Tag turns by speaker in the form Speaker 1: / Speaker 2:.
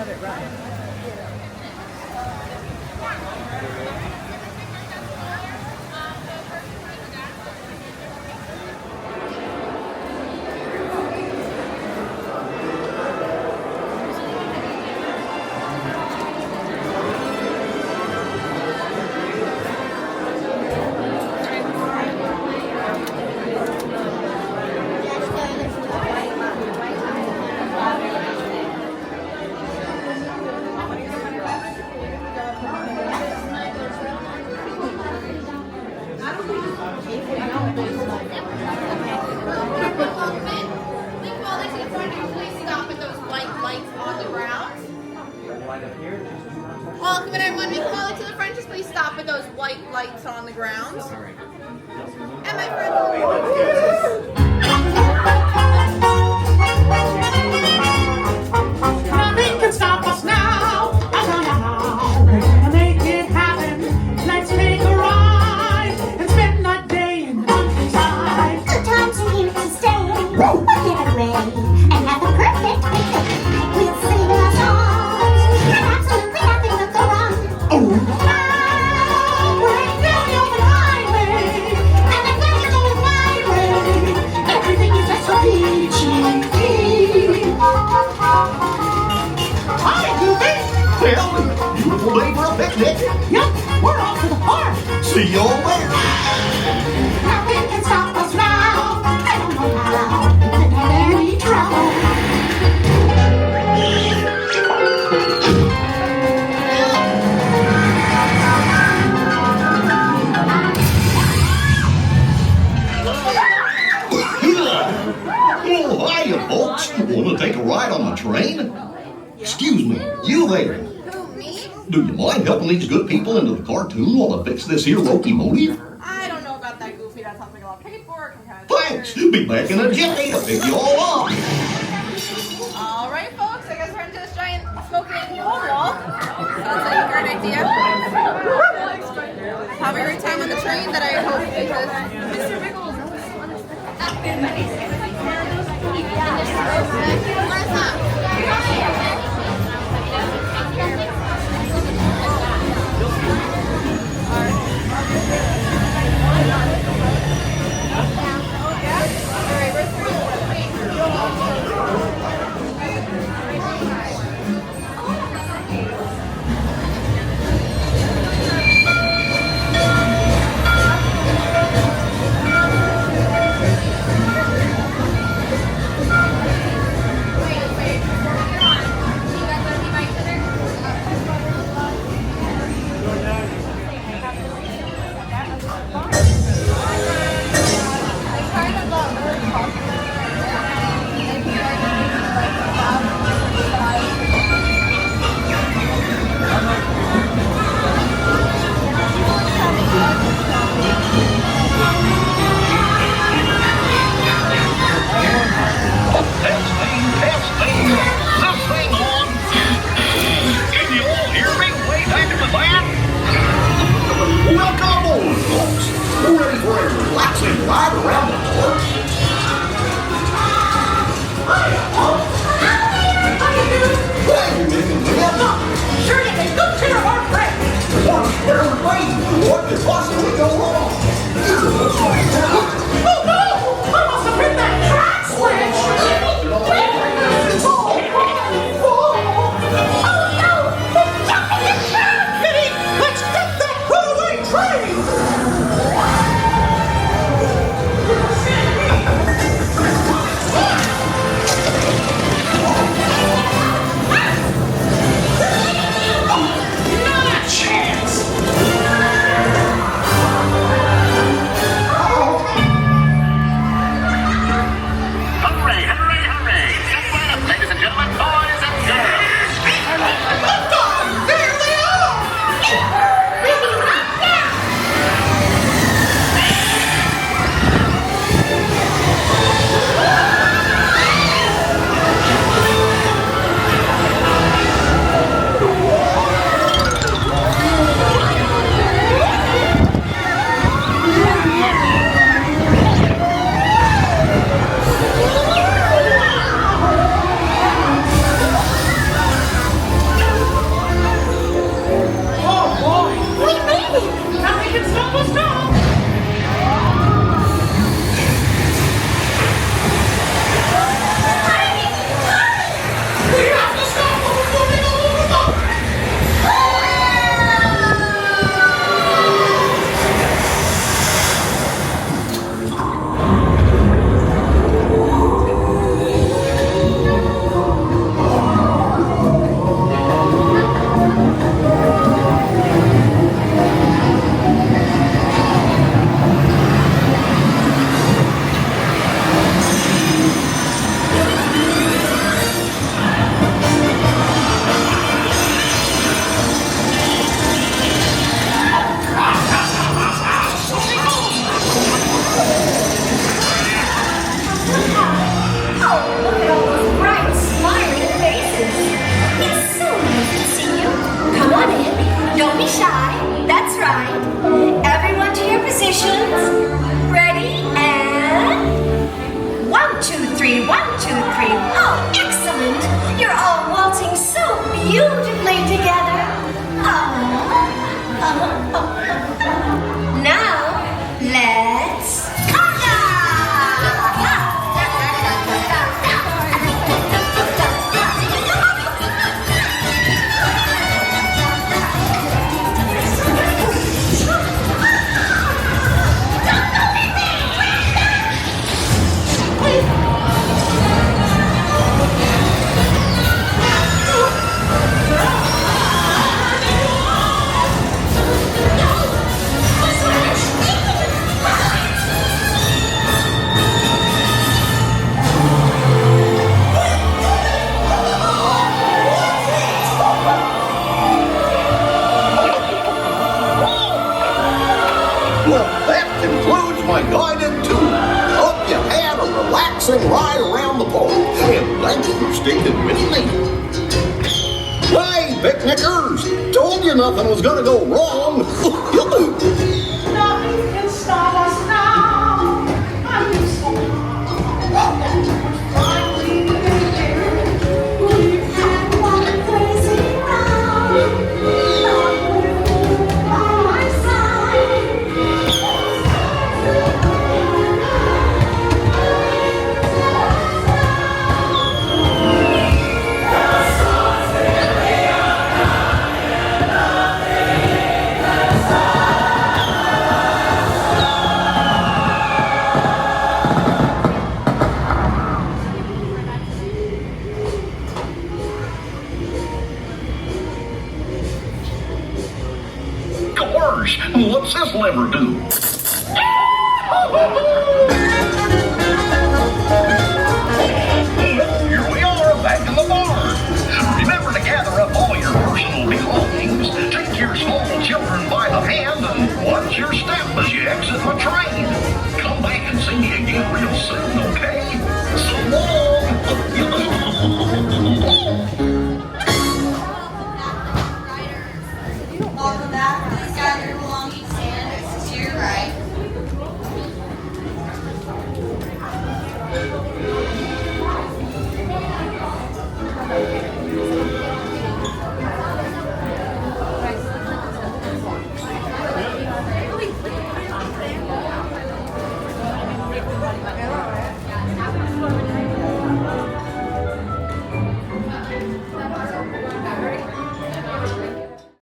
Speaker 1: it right.
Speaker 2: Welcome everyone, we call it to the front, just please stop at those white lights on the ground. And my friend...
Speaker 3: Nothing can stop us now. We're gonna make it happen. Let's take a ride and spend a day in the countryside.
Speaker 4: Good times are here to stay. We'll get away and have a perfect picnic. We'll sing our songs and absolutely nothing will go wrong.
Speaker 3: Oh,
Speaker 4: We're in the open highway, and the everything is my way. Everything is just so peachy.
Speaker 3: hi, Goofy.
Speaker 5: Well, beautiful day for a picnic.
Speaker 3: Yep, we're off to the park.
Speaker 5: See you all later.
Speaker 4: Nothing can stop us now. I don't know how. Couldn't have any trouble.
Speaker 5: Oh, hiya, folks. Want to take a ride on the train? Excuse me, you there.
Speaker 2: Who, me?
Speaker 5: Do you mind helping these good people into the cartoon while I fix this here locomotive?
Speaker 2: I don't know about that, Goofy. That's something I'll pay for.
Speaker 5: Thanks. Be back in a jiffy to pick you all up.
Speaker 2: Alright, folks, I guess we're into this giant smoking hole wall. Sounds like a great idea. Have a great time on the train that I hope exists. Mr. Biggles.
Speaker 4: be shy. That's right. Everyone to your positions. Ready and 1, 2, 3, 1, 2, 3. Oh, excellent! You're all waltzing so beautifully together. Now, let's
Speaker 5: Well, that concludes my guided tour. Hope you had a relaxing ride around the park. And thank you for sticking with me. Hey, picnickers! Told you nothing was gonna go wrong.
Speaker 3: Nothing can stop us now. I'm so finally there.
Speaker 4: We've had one crazy ride. On my side.
Speaker 5: Gosh, what's this lever do?